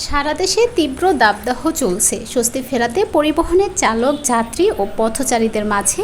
সারা দেশে তীব্র দাবদাহ চলছে। স্বস্তি ফেরাতে পরিবহনের চালক, যাত্রী ও পথচারীদের মাঝে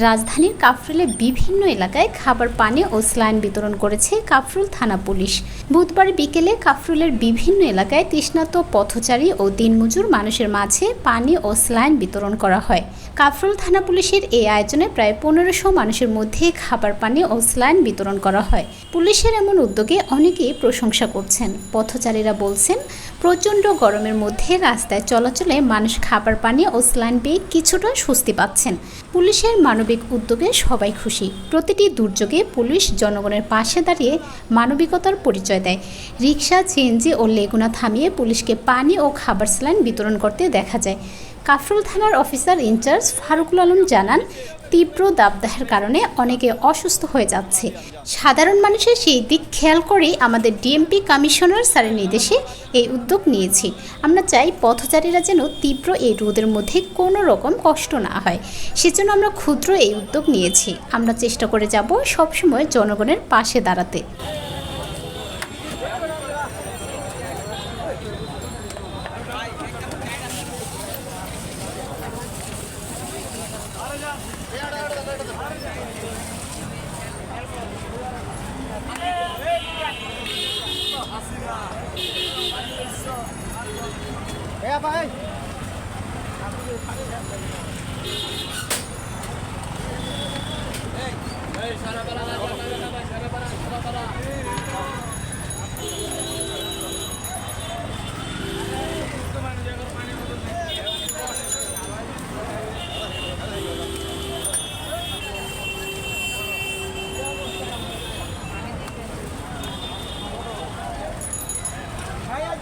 রাজধানীর কাফরুলে বিভিন্ন এলাকায় খাবার, পানি ও স্যালাইন বিতরণ করেছে কাফরুল থানা পুলিশ। বুধবার বিকেলে কাফরুলের বিভিন্ন এলাকায় তৃষ্ণার্ত পথচারী ও দিনমজুর মানুষের মাঝে পানি ও স্যালাইন বিতরণ করা হয়। কাফরুল থানা পুলিশের এই আয়োজনে প্রায় 1500 মানুষের মধ্যে খাবার, পানি ও স্যালাইন বিতরণ করা হয়। পুলিশের এমন উদ্যোগে অনেকেই প্রশংসা করছেন। পথচারীরা বলছেন, প্রচণ্ড গরমের মধ্যে রাস্তায় চলাচলে মানুষ খাবার, পানি ও স্যালাইন পেয়ে কিছুটা স্বস্তি পাচ্ছেন। পুলিশের মানবিক উদ্যোগে সবাই খুশি। প্রতিটি দুর্যোগে পুলিশ জনগণের পাশে দাঁড়িয়ে মানবিকতার পরিচয় দেয়। রিকশা, সিএনজি ও লেগুনা থামিয়ে পুলিশকে পানি ও খাবার, স্যালাইন বিতরণ করতে দেখা যায়। কাফরুল থানার অফিসার ইনচার্জ ফারুকুল আলম জানান, তীব্র দাবদাহের কারণে অনেকে অসুস্থ হয়ে যাচ্ছে। সাধারণ মানুষের সেই দিক খেয়াল করেই আমাদের ডিএমপি কমিশনার স্যারের নির্দেশে এই উদ্যোগ নিয়েছি। আমরা চাই পথচারীরা যেন তীব্র এই রোদের মধ্যে কোনো রকম কষ্ট না হয়, সেজন্য আমরা ক্ষুদ্র এই উদ্যোগ নিয়েছি। আমরা চেষ্টা করে যাব সবসময় জনগণের পাশে দাঁড়াতে। ভাই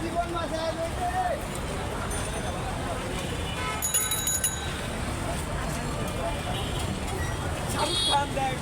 জীবন মাঝে শাহরুখ খান দেখ